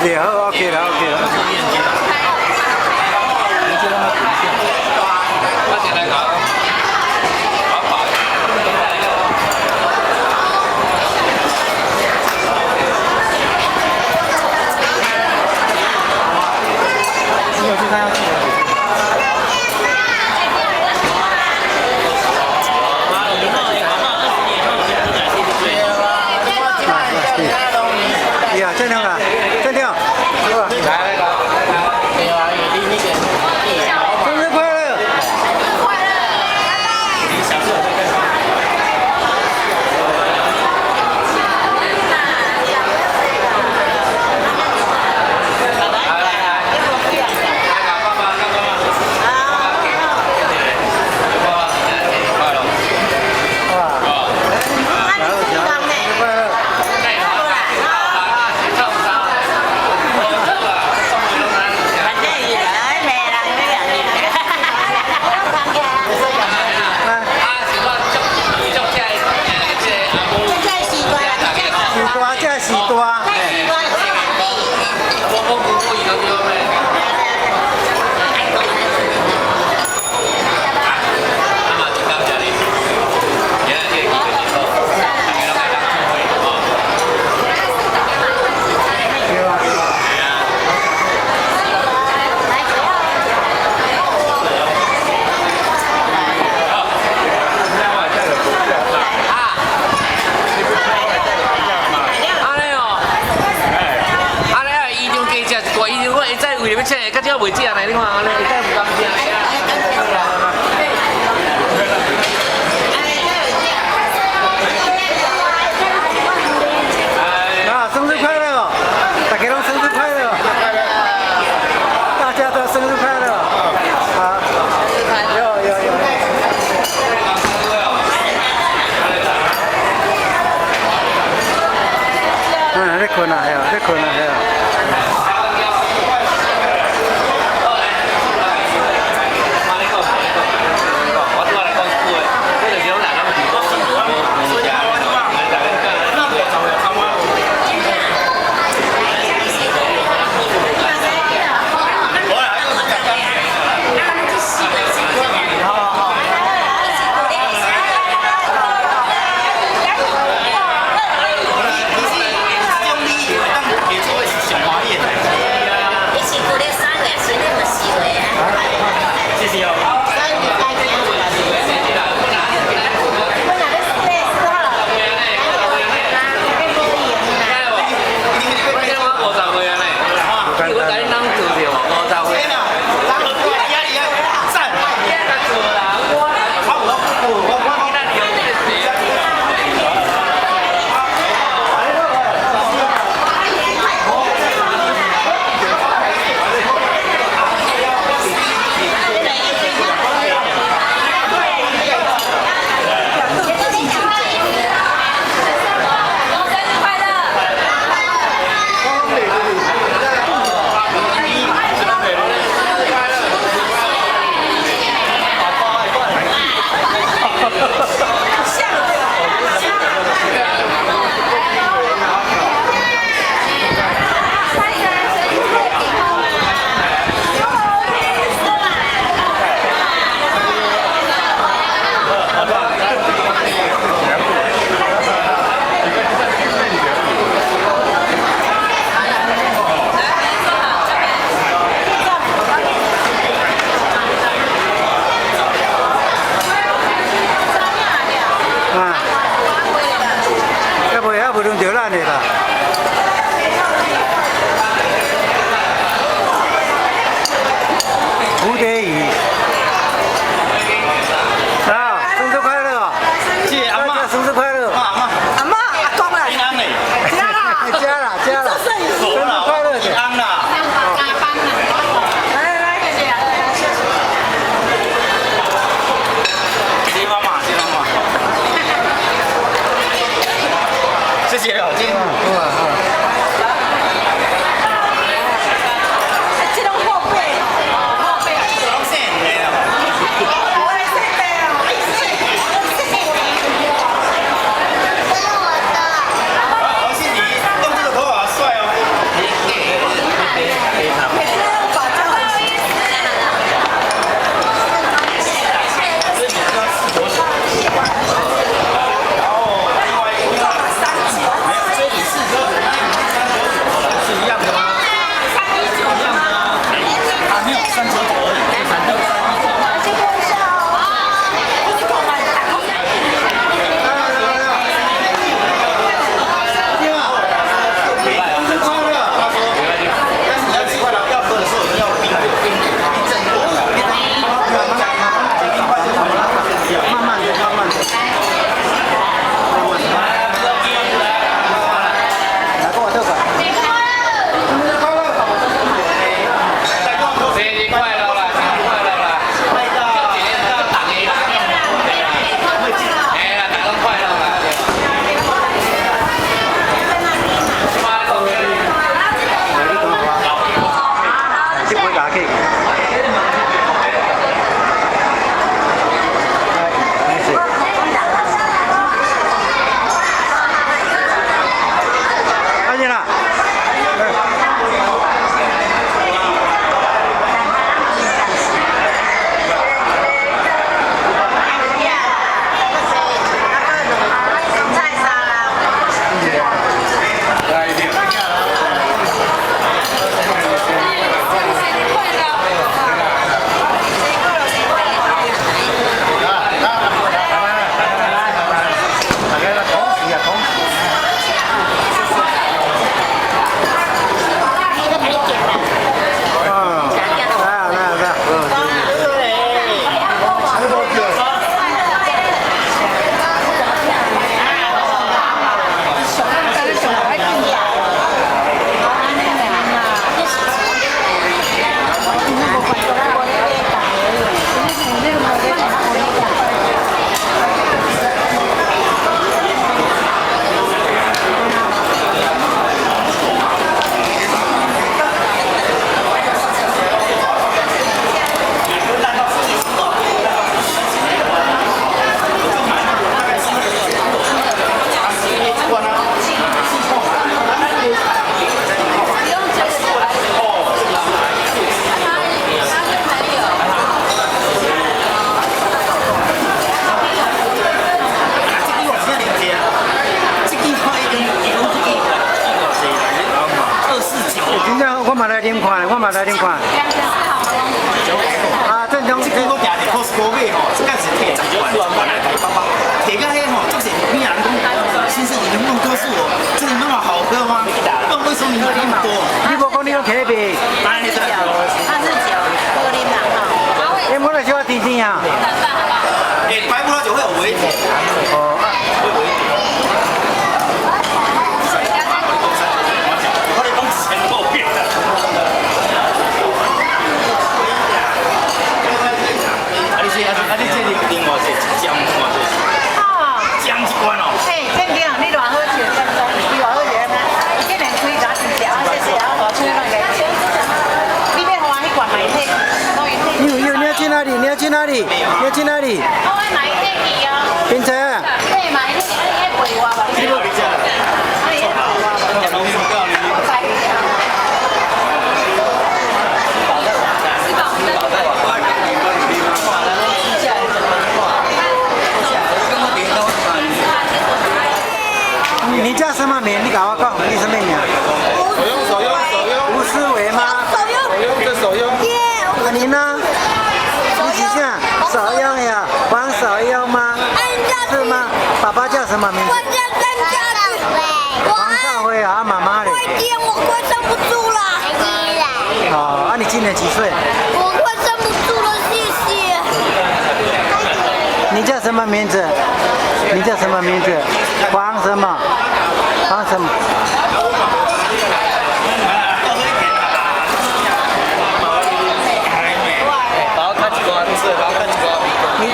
对，好 OK 了，OK 了。我先来搞。我去看下去。呀，真的啊，真的，是吧？来。生日快乐！袂食呢，你看安尼，会使不敢食。啊，生日快乐！大家拢生日快乐！大家都生日快乐！好，有。在困啊，在困啊，嘛来恁看。啊，正宗。这个我行伫 Costco 买吼，这个是摕10罐，摕到迄吼，就是你啊，你讲先生，你能不能告诉我，这里那么好喝吗？问为什么你喝那么多？你无讲你用铁饼，当然是这样。它是酒，喝啉啦哈。你摸了就要甜甜啊。白葡萄酒会有微甜。哦。会微甜。我哋讲前后变的。你这另外是姜嘛？姜一罐哦。嘿，肯定，你偌好笑，你偌好笑吗？伊竟然开闸真正，啊，谢谢啊，我出那个。你要花迄罐买体，弄一体。你要去哪里？你要去哪里？你要去哪里？我要买体去啊。冰城啊。对，买体，你迄桂花吧。你要你这。你迄桂花吧。你叫什么名？你搞我讲，你什么名？手用。吴思维吗？手用。啊，你呢？你几下？手用呀，王手用吗？是吗？爸爸叫什么名字？我叫张家子，王少辉啊，妈妈嘞？我快撑不住了。哦，啊，你今年几岁？我快撑不住了，谢谢。你叫什么名字？你叫什么名字？王什么？王什么？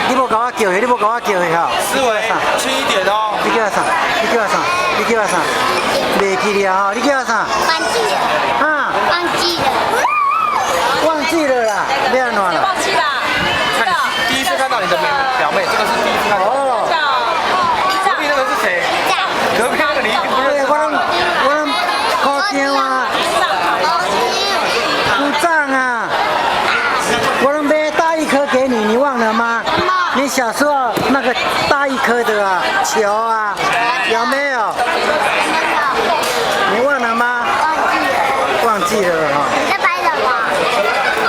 你无甲我叫的，你无甲我叫的吼。思维，轻一点哦。你叫我啥？你叫我啥？你叫我啥？袂记了吼，你叫我啥？忘记了，啊，忘记了。忘记了啦，要安怎了？忘记啦。第一次看到你的表妹，这个是第一次看到。哦，隔壁那个是谁？隔壁那个你一定不认识。我靠电话，不账啊！我能买大一颗给你，你忘了吗？你小时候那个大一颗的啊球啊，有没有？你忘了吗？忘记了哈。你在拍什么？你在拍什么？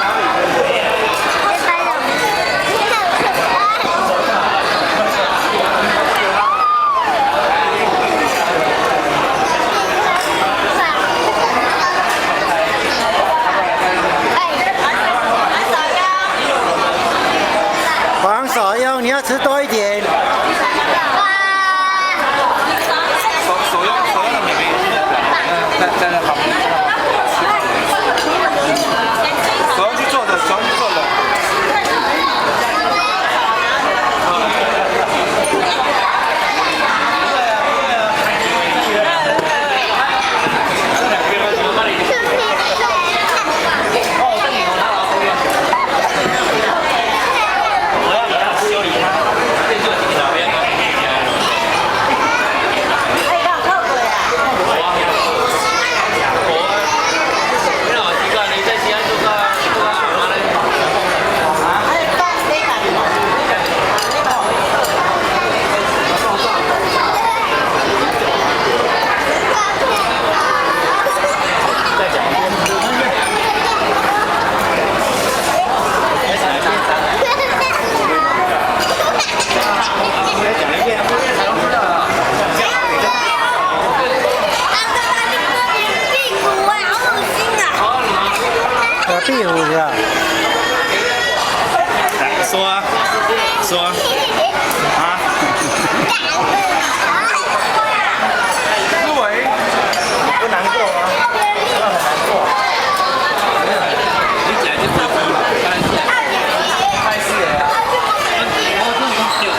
黄手用，你要吃多一点。手用的妹妹，在那旁边。手用去做的，手用去做的。壁虎是吧？说啊，说啊。啊？思维，不难过吗？真的很难过。你讲就对了，开始了。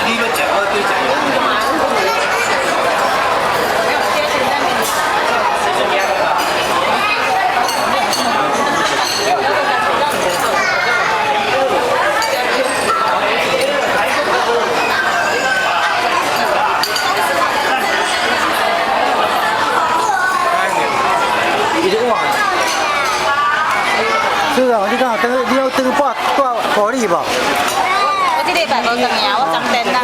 你们讲话对讲。是啊，你讲你要等挂玻璃吧？我这礼拜无什么啊，我昨天啦。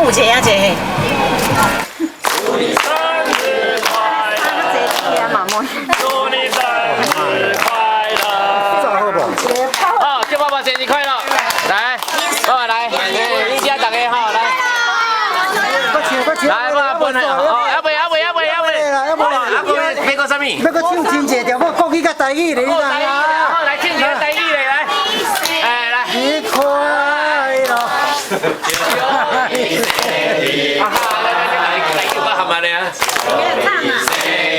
有一个啊，一个。祝你生日快乐，祝你生日快乐。炸好不？好，祝爸爸生日快乐！来，爸爸来，你家大家好，来，来，爸爸分享。哦，要不要不要不要不要？阿哥要个什么？要个唱真济条，我国语甲台语咧，你知影？好，来唱一个台语嘞，来，哎来。你快乐。啊哈，来叫我喊嘛咧。生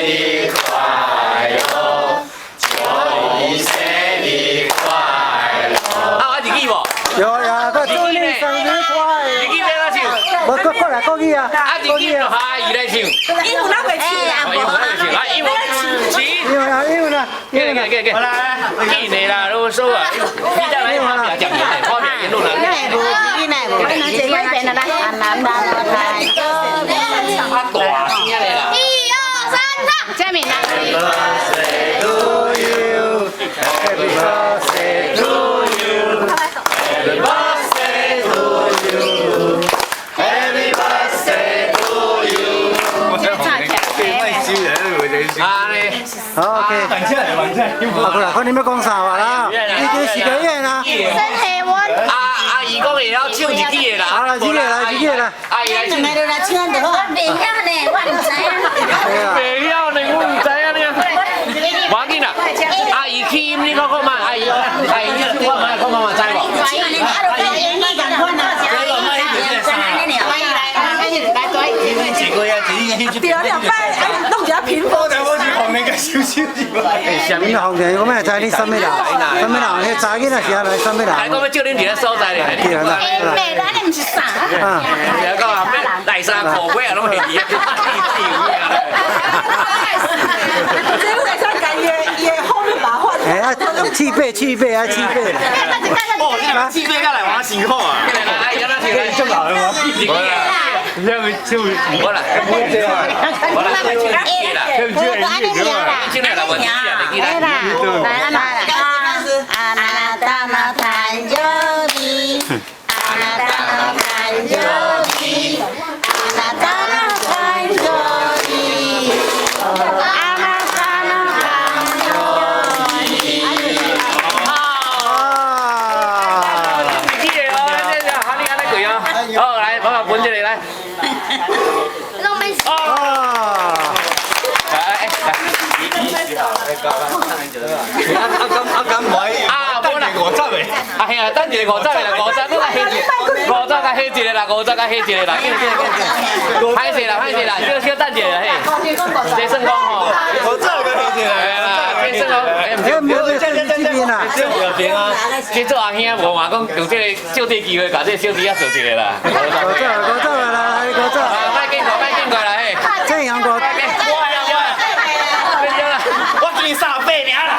日快乐，祝你生日快乐。啊，我自己无。有呀，我祝你生日快乐。自己在哪唱？我过来国语啊，啊，自己就下阿姨来唱。英文哪会唱啊？英文来唱，啊，英文起。英文啊，英文啊，给，记你啦，如果说啊，你再来发表讲言的，发表言论了。他大声的啦。 1、2、3，唱！嘉敏来。 Happy birthday to you, Happy birthday to you, Happy birthday to you, Happy birthday to you。啊嘞，好 ，OK。好过来，看你们讲啥话啦？已经4个月啦。阿姨讲会晓唱一句的啦。好了，几个来，几个来。阿姨来唱。就来唱就好。我袂晓呢，我唔知啊。袂晓呢，我唔知啊呢。无要紧啦，阿姨起音你看看嘛，阿姨，你看嘛，看嘛知无？对啊，两摆弄一下屏风。你那红人，我们知你什么人？什么人？迄查囡仔是安来什么人？还讲要叫恁伫咧所在咧。对啦，妹，咱你唔是啥？啊，你讲啊，咩第三口味啊，拢是伊啊，这个上改也后面把话。哎啊，气背啊，气背。哦，你若气背甲来玩辛苦啊！哎，要哪听来？就老了，我必须的。你要就我来，我来，进来了，我进来了，来啦！あなたの誕生日、あなたの誕生日、あなたの誕生日、あなたの誕生日。记得哦，这好，你安尼跪哦。好，来，爸爸分一个来。拢没事。啊，哎，阿甘唔爱，啊，无啦，我走未？啊嘿啊，等一个50个啦，50个下一个，50个下一个啦，50个下一个啦，歹势啦，小等一下嘿，这算讲吼，我走个下一个。哎啦，这算讲，哎，哎，没有这边啊。去做阿兄无话讲，用这个借这机会，把这小弟仔做一个啦。我走来，我走。啊，莫紧过来嘿。这样我。我给你3倍尔啦！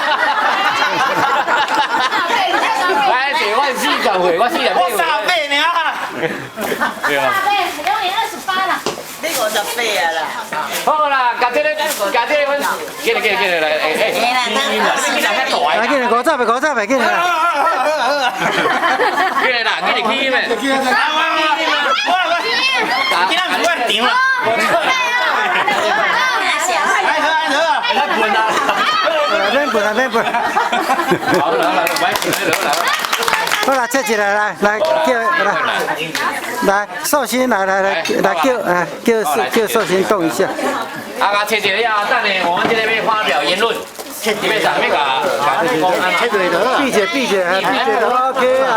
来，这我40岁，我40我岁。 3倍尔啦！对啊。你50岁啊啦。好啦，甲这个阮，给你来，哎，你来遐大来，给你50呗，给你啦。给你啦，给你起咩？今仔唔管场啦。免分。好来，买起来。好啦，切起来，来叫来寿星来叫寿星动一下。啊，切一个啊，等下我们这边要发表言论。要啥？要甲闭嘴，OK， 好。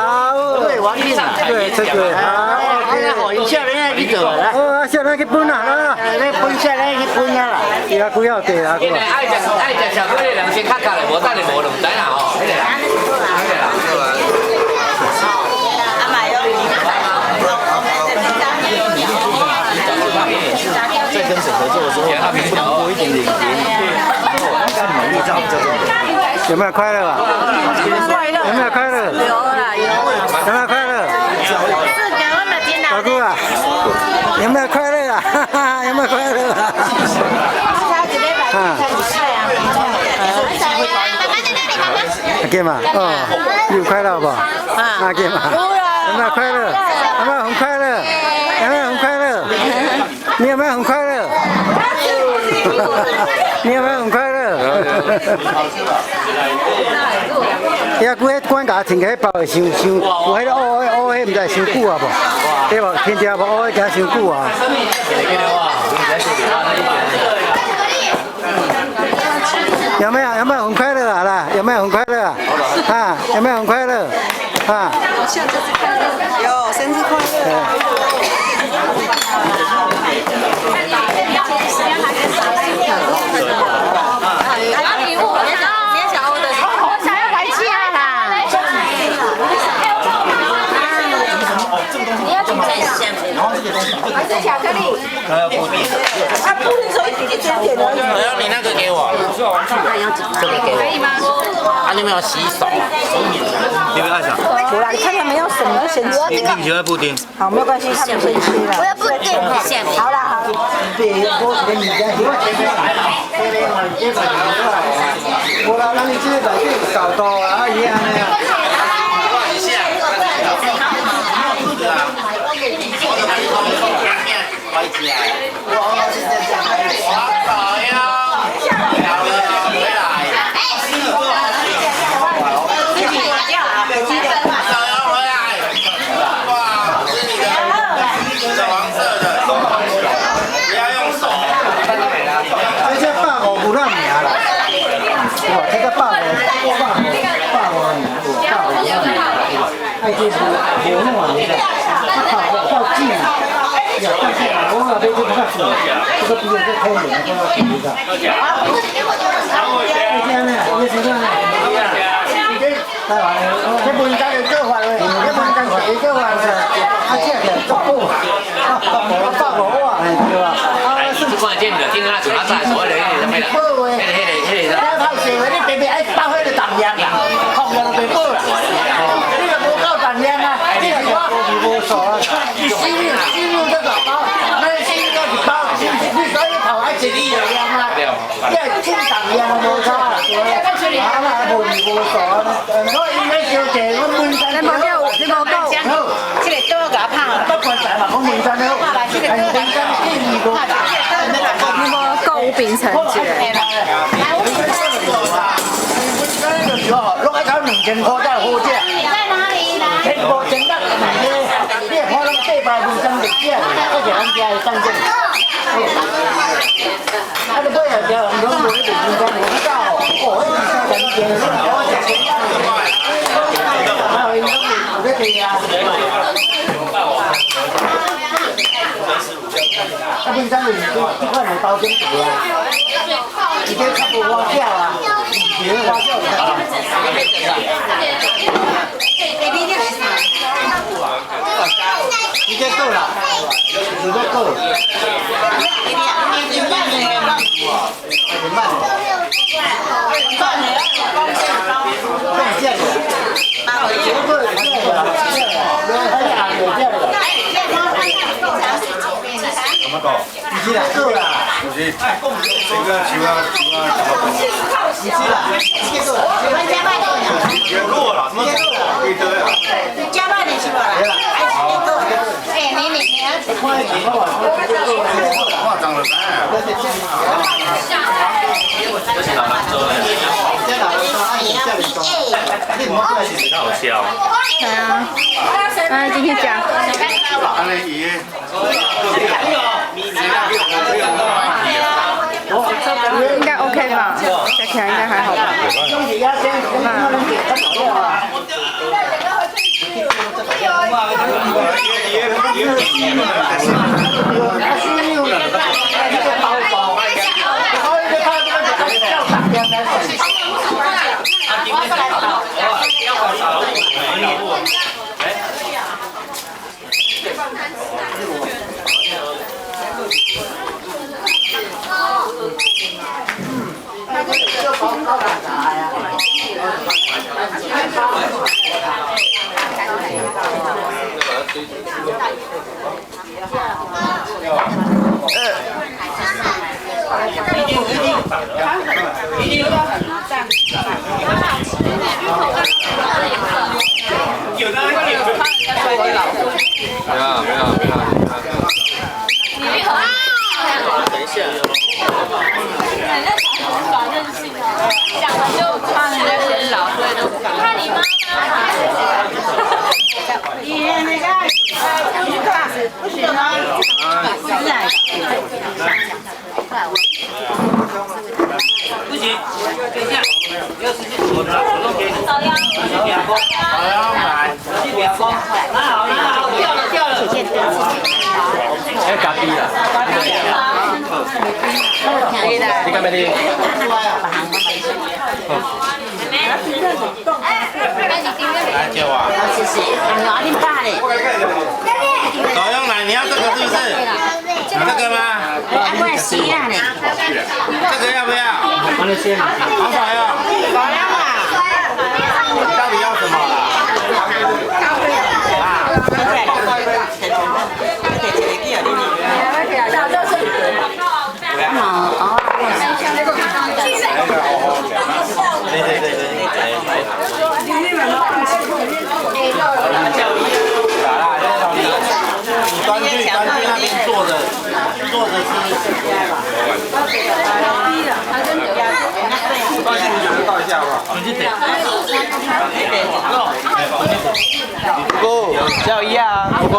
对，王医生。对，这个好。好，一下人去做啦。哦，下来去分啦，你分下来去分啦。伊啊，不要地啊，因为爱食巧克力，人先较较嘞，无等下无就唔知啦吼。在跟谁合作的时候，他们不能多一点点给你，然后按照能力这样比较重要。有没有快乐啊？有没有快乐？有啦有。有没有快乐？老姑啊，有没有快乐啊？哈哈，有没有快乐啊？给嘛，哦，有快乐不？啊，给嘛，有没有快乐？有没有很快乐？有没有很快你有没有很快乐？你有没有很快乐？遐几个管家停起包会伤，有迄个乌迄毋知伤久啊无？对无？天天无乌迄行伤久啊。有没有很快乐啊啦？有没有很快乐啊？啊，有没有很快乐？啊？有，生日快乐！还是巧克力？布丁。啊，布丁只有一点点而已。我要你那个给我，这个给我。可以吗？啊，你们要洗手。你们爱啥？有啦，你看他们要什么就先吃。你不喜欢布丁？好，没有关系，他们先吃了。我要布丁，好啦好啦。无啦，咱你这个内底搞到啊，伊安尼啊。爱这是无弄的，它靠近啊，要看看我那边就不看准，这个比较开门的，都要看一下。这样呢，你是这样呢？这不应该有做法嘞，这不应该有做法是，他这个做不，放我哇，对吧？这关键的，听他主要在所谓的那个咩啦？你拍摄你别别爱包迄个重量啦，控量就袂好啦。你若无够重量啊，你若我死命这个包，那死命个是包，你所以头爱一厘量啊，你系轻重量啊无差啦。啊嘛无傻啊，所以应该小姐，我本身你无够，这个刀给他拍了。不管在嘛，我本身好，本身建议过。你无够有冰层之类。落去炒2000块才好食。你在哪里来？全部整到你也可能800%就食，而且咱家的当真。啊，你买下条，拢无一定真正无到，哦，迄是真正我食钱啊，因拢有在地啊。啊，本身就是这款的包装袋啊，而且较无花销啊，别的花销已经够了，有的够。怎么搞？已经够了。不是，这个喜欢。已经了，已经够了。也够了，什么？一堆啊。加半点去吧。哎，你。夸张了噻。好笑。对啊，那今天讲。应该 OK 吧？加起来应该还好吧？不要。不行，等一下，没有时间，我都给你。好要买，拿好，掉了。哎，咖啡啊！你干咩啲？来接我。谢谢，我你爸嘞。导游奶，你要这个是不是？这个吗？我也是啊嘞。这个要不要？好少要。你到底要什么了？端去那边坐着吃。不够，加一啊，不够。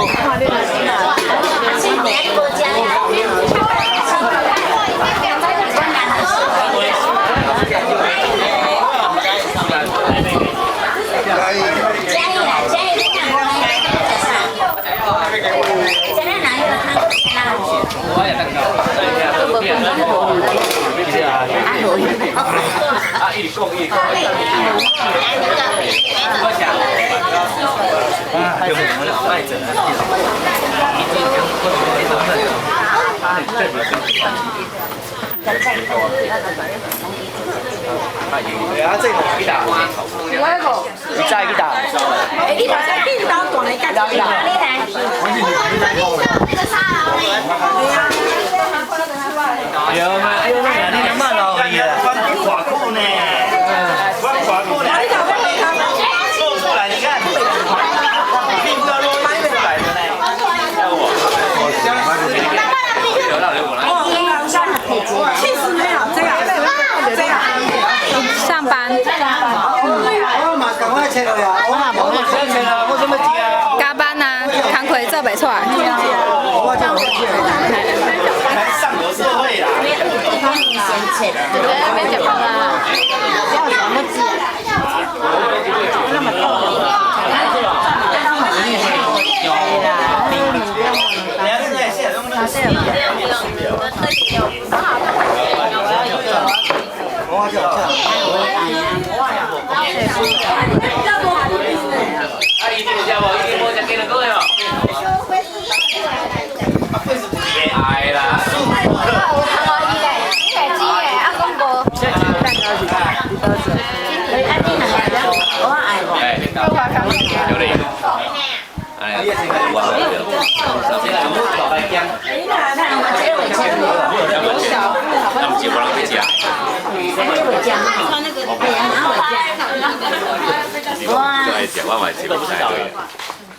上班。加班啊，工课做袂出来。上流社会啦。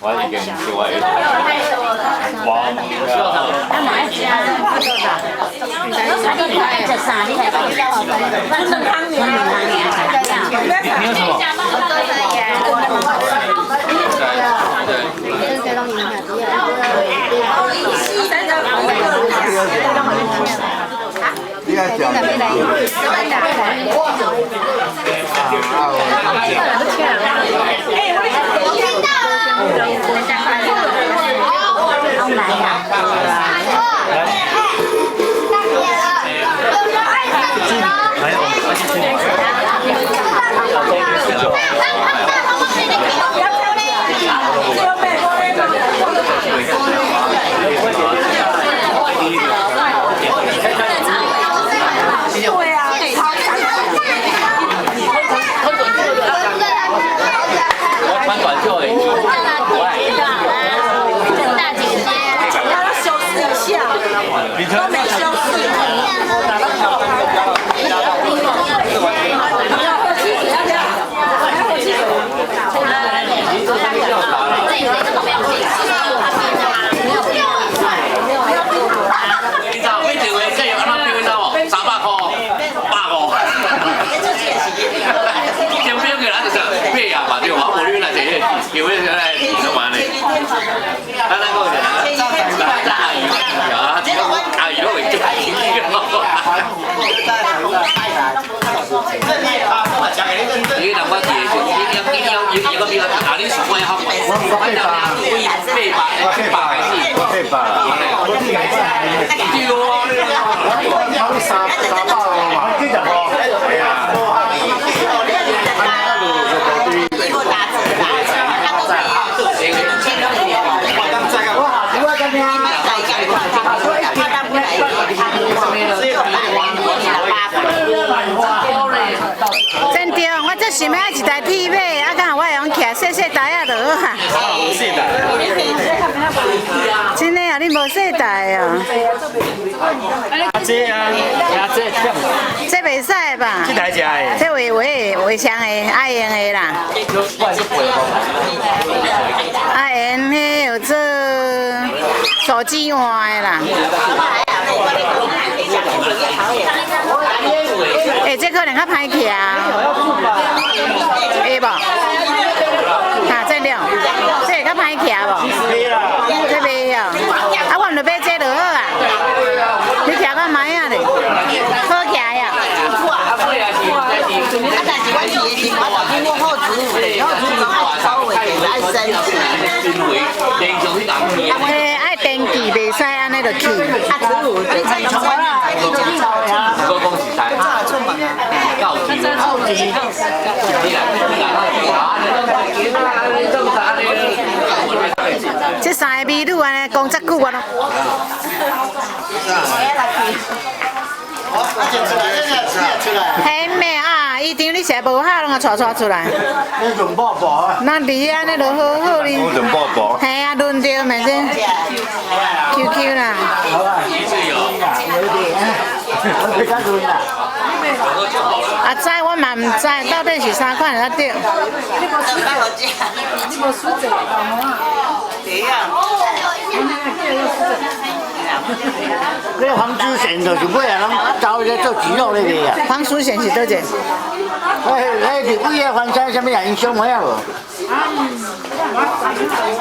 我已经另外一个。你要讲。穿短袖而已。大姐姐，要修饰一下，都没修你知道每一位这有安怎标到哦？300块，150。以前标给咱就是8啊嘛，对嘛？我你来这个，有位来干嘛呢？咱那个人，咱阿姨，啊，真对，我最想要一台 TV， 啊，敢我会用徛细细台啊，就好啊。真的啊，你无细台哦？这啊，这袂使吧？这台食的。这卫生的爱用的啦。爱用迄有做手机换的啦。这可能较歹徛啊，会无？哈，这了，这会较歹徛无？这袂哦，啊，我毋着买这就好啊。你徛到歹啊咧？好徛呀。但是我是经过好植物的，好植物爱稍微爱生气。爱电器袂使安尼就去。啊，植物对菜从外面才去讲造呀。这三个美女安尼讲遮久啊咯。嘿妹啊，医生你实无好，拢带出来。你仲薄薄啊？那离安尼就好好哩。我仲薄薄。嘿啊，轮着咪先。QQ 啦。好啊。我比较轮啦。啊，知我嘛唔知，到底是啥款才对。你无输者对啊。那个黄珠线就是尾啊，拢走咧做猪肉咧个啊。黄淑贤是倒一个？迄入尾啊，翻车什么人影响没有无？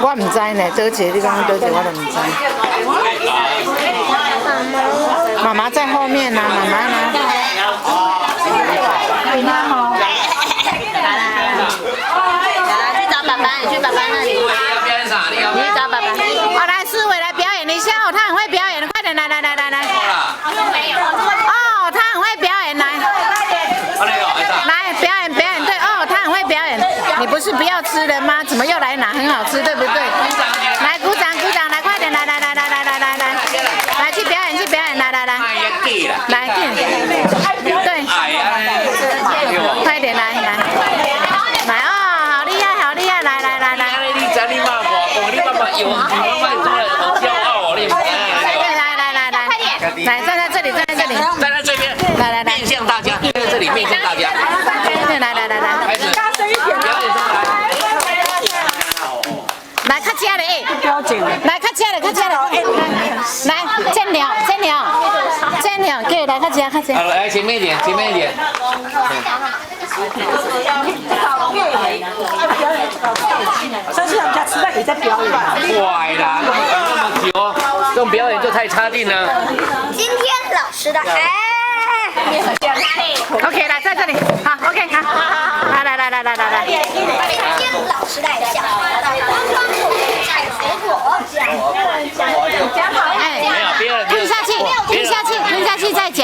我唔知呢，倒一个你讲倒一个我都唔知。妈妈在后面呢，妈妈呢？去找爸爸，你去爸爸那里。你找爸爸。哦，来，思伟来表演一下哦，他很会表演，快点来。哦，他很会表演，来表演，对哦，他很会表演。你不是不要吃的吗？怎么又来拿？很好吃，对不对？来，鼓掌，来，快点，来，去表演，来，对，快点来哦，好厉害，来。来，站在这里，站在这边，来，面向大家，站在这里面向大家，来，开始，表演上来。来，较车的来，较车的，来，见鸟，给来较车。好，来前面一点。但是人家吃饭也在表演。快啦，那么久，这种表演就太差劲了。今天老师的OK， 来在这里，好 ，OK， 好，来。今天老师的小采水果。吞下去再讲，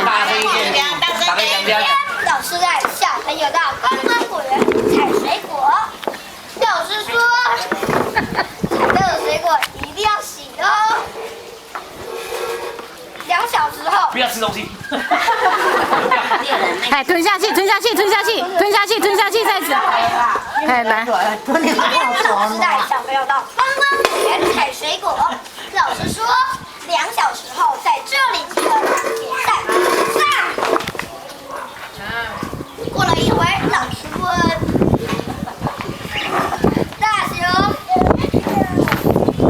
大声一点，大声讲。老师带小朋友到观光果园采水果。老师说，采到的水果一定要洗哦。2小时后，不要吃东西。哎，吞下去再讲。哎，来。老师带小朋友到观光果园采水果。老师说，2小时后在这里集合比赛。过了一会儿，老师问大熊：“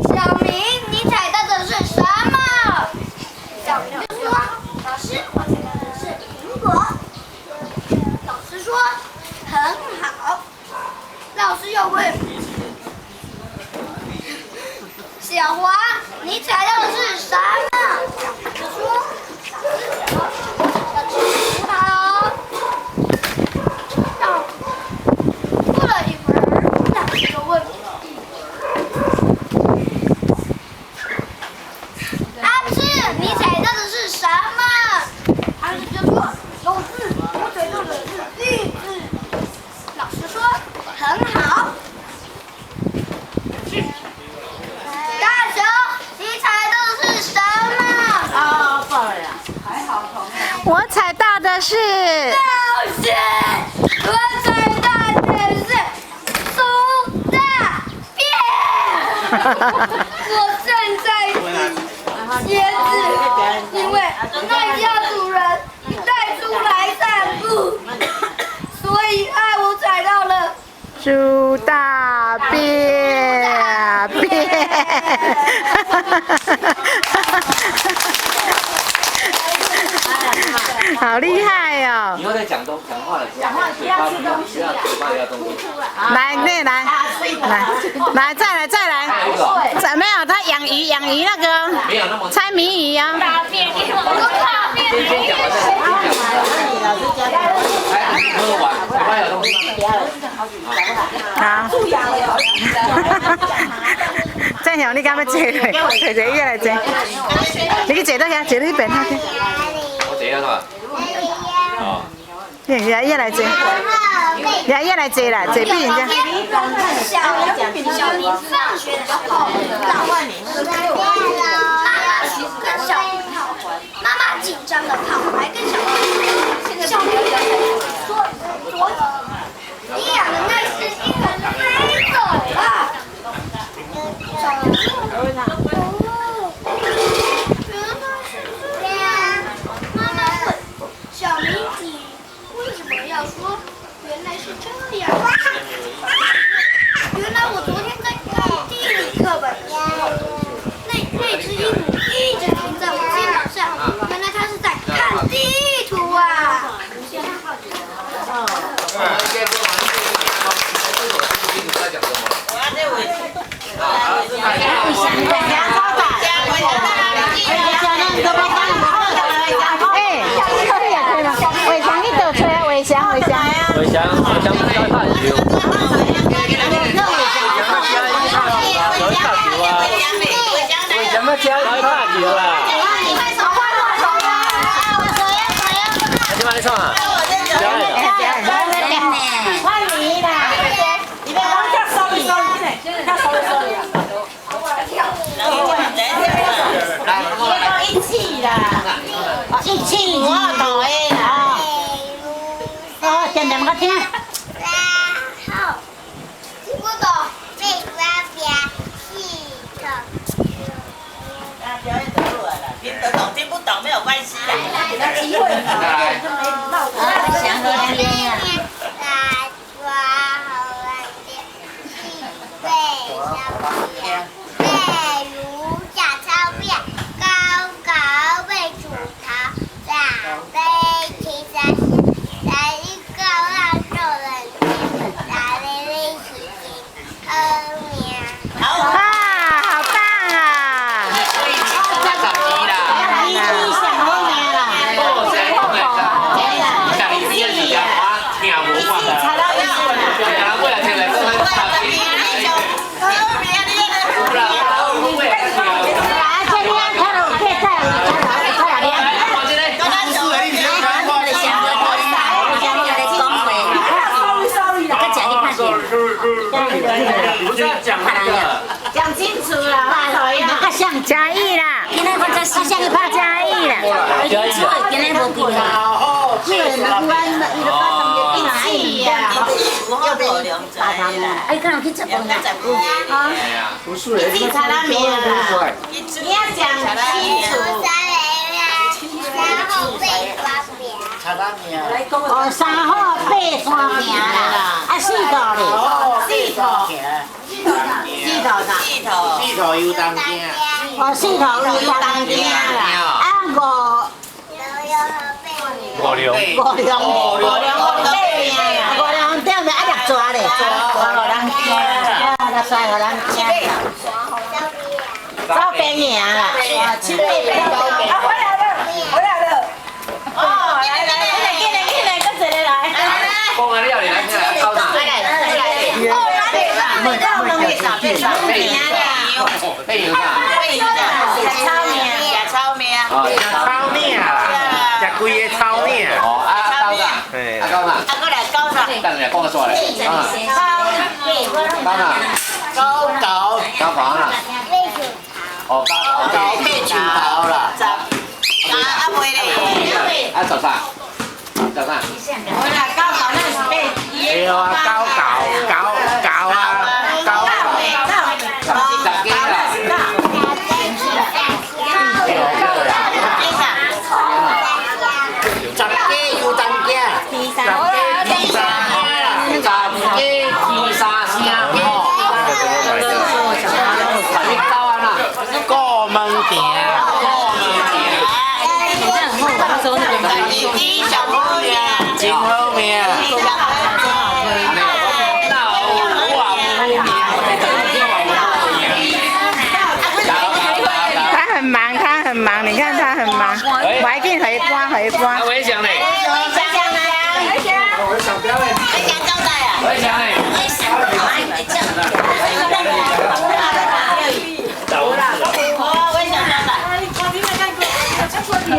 小明，你采到的是什么？”小明就说：“老师，我采到的是苹果。”老师说：“很好。”老师又问：“小华，你采到的是什么？”老师说：“要吃葡萄。”过了一会儿，老师又问：“我踩到的是。就是我最大的是苏大便。我正在洗鞋子，因为那家主人带出来散步，所以我踩到了。猪大便便，好厉害哦！以后再讲话的时候，不要吃东西，嘴巴要动作。来，再来，没有他养鱼那个，没有那么猜谜语啊。先讲完再来，喝完，嘴巴有东西。好。再向你敢要坐落？坐伊来坐。你去坐到遐，坐你边遐去。我坐啊嘛。哦。伊来坐，伊来坐啦，坐比人家。小明放学的时候，妈妈紧张的跑来跟小明说：“你养的那只鹦鹉飞走了。”妈妈问小明：“你为什么要说？原来是这样。原来我昨天在看地理课本的时候，那只鹦鹉一直停在我肩膀上，原来它是在看地图啊！”伟翔不要怕球。伟翔要加一怕球啦。你把你唱啊。一起我头的啦。念念我听。好，听不懂，被发表系统。表演就过来了，听得懂听不懂没有关系啦。机会。想喝点呀。讲清楚啦，较像嘉义啦，今天我在思想去拍嘉义啦。今天无记啦。这个人关的，伊就讲一起呀，要不要打他们？哎，可能去吃饭啦。啊，一起查拉面啦。你要讲清楚。哦，3号8山名啦，啊4套嘞，4套有当家。哦4套有当家啦，啊5两5两对面啊6抓嘞，5人惊啦，啊3个人惊啦，招兵赢啦，7、8啊回来了。哦，来，跟谁来？讲啊，你要来听高大。炒面啦，食规个炒面。哦，高大，高大。过来高大。等下讲个出来。高房啦。哦，高配球头啦。啊，袂嘞。啊，13啥？叫啥？我啦，搞搞那是被对啊，搞啊，大鸡啦。十鸡有真鸡，十鸡二三声吼。快点走啊啦！过门店，真好命。他很忙，你看他很忙，我还给他一关，我也想嘞。我也想嘞。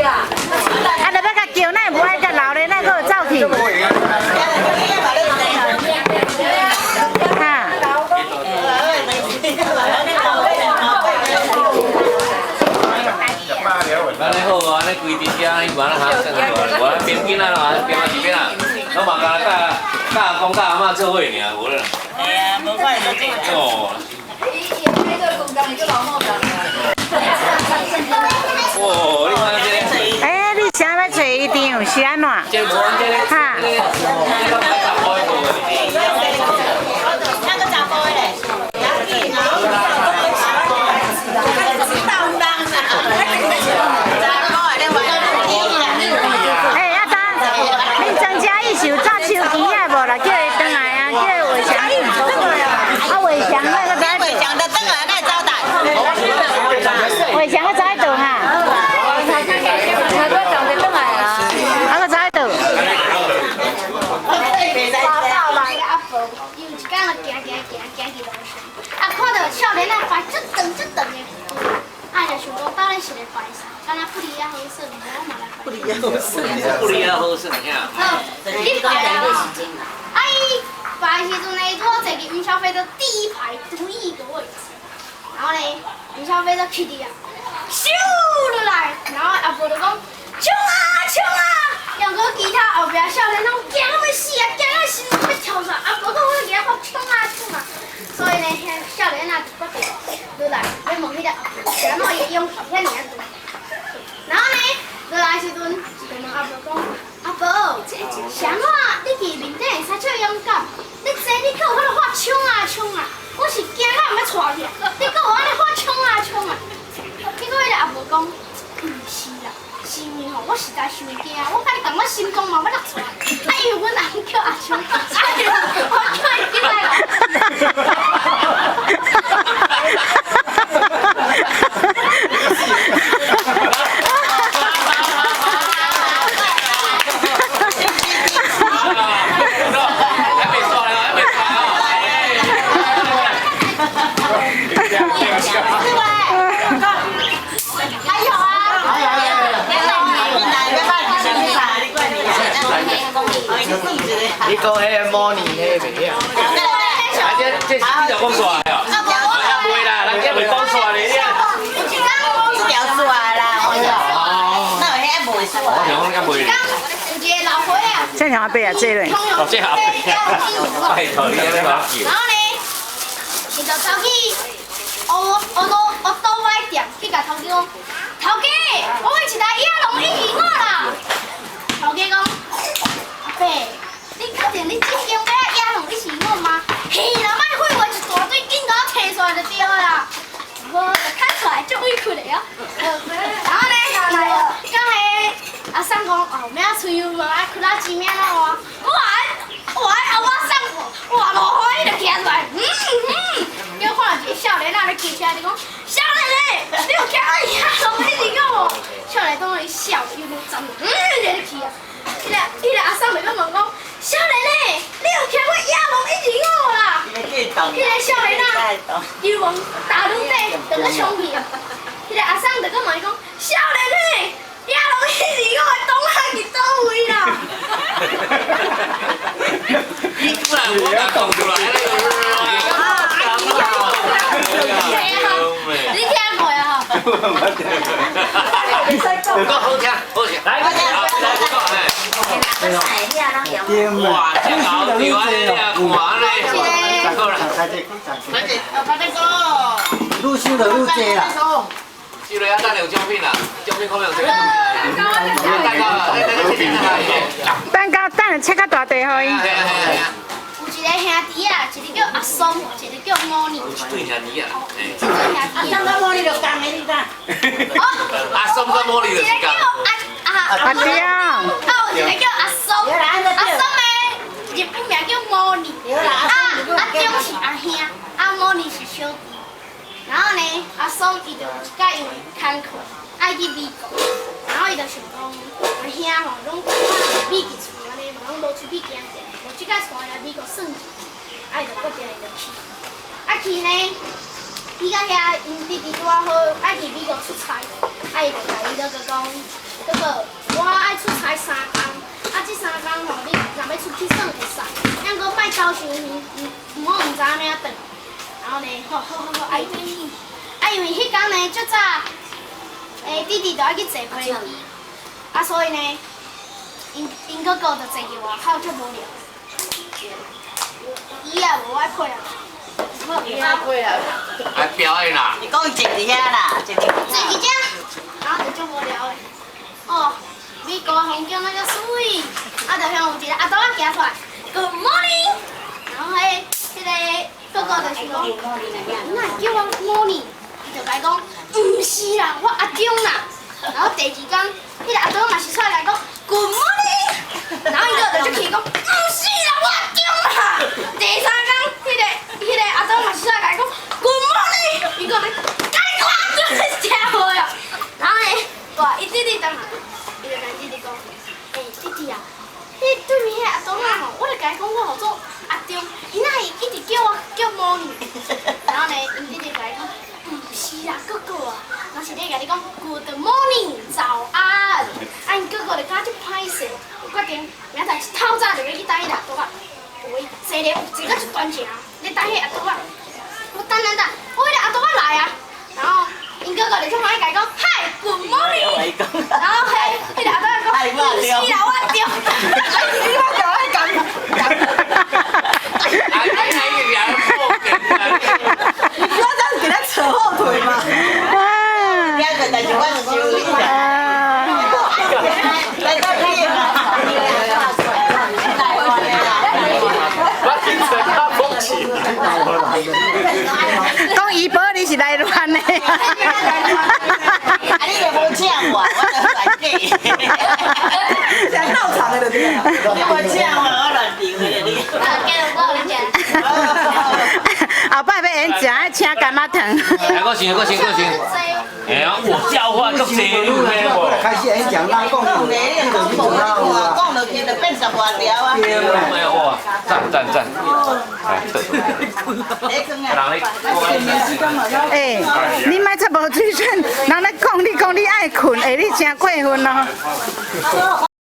啊，你要甲叫，那不爱甲老的，那个走去。哈。安尼好啊，安尼规日家，伊玩了哈，我边边啊啦，边啊这边啊，我嘛甲阿公甲阿嬷做伙尔，无啦。哎呀，无怪就这个。哦。哦，你看这个。哎，你想要找一张是安怎？这无这个。哈。那个查甫的嘞，哎，阿当，恁增加一首炸手机啊，无啦，叫伊转来啊，叫伟翔。啊，伟翔那个在。会讲的这个那招待。伟翔个在倒哈？那个长得转来啊？啊个在倒？有一天就行去看到少年仔排足长的，就想讲当然是来排啥，敢若不离啊好耍，我嘛来排。不离啊好耍，好，你排啊！啊伊排时阵呢，我坐伫云霄飞车第一排独一个位置，然后呢，云霄飞车起伫啊，咻落来，然后阿婆就讲冲啊！用个吉他后壁少年拢惊要死啊，惊到心要跳出来，阿婆讲我吉他冲啊！所以呢，遐少年仔就决定落来要问迄个阿婆，然后伊用头遐尔大。然后呢，落来时阵就问阿婆讲：阿婆，啥我你伫面顶会使这勇敢？你坐你搁有法度发冲啊！我是惊到要喘去，你搁有安尼发冲啊！结果迄个阿婆讲：是啦。是毋吼？我实在伤惊，我甲你讲，我心脏嘛要落出来。啊，因为阮阿公叫阿冲，我叫伊进来咯。还有啊。你讲迄个模拟迄个袂晓？啊，这你就讲出来哦。啊，袂啦，咱这袂讲出来咧。表出来啦，那有遐袂出来。我想讲敢袂。有一个老伙啊，这条背啊，这嘞。哦，这下拜托你安尼把叫。然后呢，伊就走去我倒摆店去甲头家讲，头家，我买一台野龙1.5啦。头家讲，阿伯，你确定你真间要野龙1.5吗？嘿啦，莫废话，一大堆紧甲我摕出来就对啦。我就看出来足委屈的哦。然后呢，刚才阿婶讲哦，明仔吹无爱开到前面咯。我落雨伊就行出来，叫看到一个少年仔咧骑车就讲，少年仔，你有听到野龙1.5无？少年当伊笑，伊就站在去啊。迄个阿婶就问讲，少年仔，你有听过野龙1.5啦？迄个少年仔，伊往大路底就去冲去啊。迄个阿婶就去问伊讲，少年仔，野龙1.5的洞仔伫倒位啦？你突然我敢讲出来，你听过啊？有个好听，来，对嘛？哇，这搞掉啊！你啊，看嘞，再过来，愈收就愈济啦。收了啊，等有奖品啦，奖品可能有这个。蛋糕，蛋糕等切较大地互伊。有一个兄弟啊，一个叫阿松，一个叫莫尼。对兄弟啊，一对兄弟。当到茉莉就讲的你看。阿松跟茉莉就是一个叫阿雕。有一个叫阿松，阿松的日本名叫莫尼。阿中是阿兄，阿莫尼是小弟。然后呢，阿松伊就有一摆因为坎坷，爱去美国，然后伊就想讲，阿兄吼拢美籍厝安尼，嘛拢无出去行者，无即摆带来美国算钱，啊伊就决定伊就去。啊去呢，去到遐因弟弟拄好爱去美国出差，啊伊就甲伊哥哥讲，哥哥，我爱出差3工，啊这3工吼你若要出去耍会使，咱搁莫走伤远，毋好毋知影转。然后呢，好，啊因为迄天呢，足早，弟弟就要去坐飞机，啊所以呢，因哥哥就坐去外口足无聊，伊也无爱配合，伊爱配合，来表演啦。你讲伊坐伫遐啦，坐伫坐去遮，然后就足无聊的，哦，美国风景那个水，啊就向有一个阿公仔行出来 ，Good morning， 然后迄个。哥哥就是讲，那叫我morning，伊就来讲，唔是啦，我阿中啦。然后第二天，迄个阿公嘛是出来讲 good morning， 然后伊就就去讲，唔是啦，我阿中啦。第三天，迄个阿公嘛是出来讲 good morning， 伊讲咧，该我阿中是真好呀。然后呢，哇，伊弟弟当下，伊就甲弟弟讲，弟弟啊。迄对面迄阿东啊吼，我就甲伊讲，我号做阿中，伊哪会一直叫我叫某呢？然后呢，因弟弟甲伊讲，唔是啦，哥哥啊，若是咧甲你讲 Good morning， 早安，啊因哥哥就感觉歹势，决定明仔载透早就要去等伊阿东啊，陪坐咧坐到一段时咧等迄阿东啊，我等，我迄个阿东啊来啊，然后因哥哥就就甲伊讲，嗨 ，Good morning， 然后迄个阿东啊讲，唔是啦，我阿中。你不要这样给他扯后腿嘛。第二个，但是我是修理的。来到这里嘛。讲医保你是来乱的。啊，你就无请我，我就乱给。想闹场的对了。你无请我，我乱丢的你。后摆要演食爱请干妈糖。来，我先。哎呀，我教化足济路嘞无。开始演讲，咱讲讲的你讲无你看，讲落去就变10外条啊。哎呀，哇，赞。哎，对。你莫这无水准，人咧讲你爱困，下你真过分咯。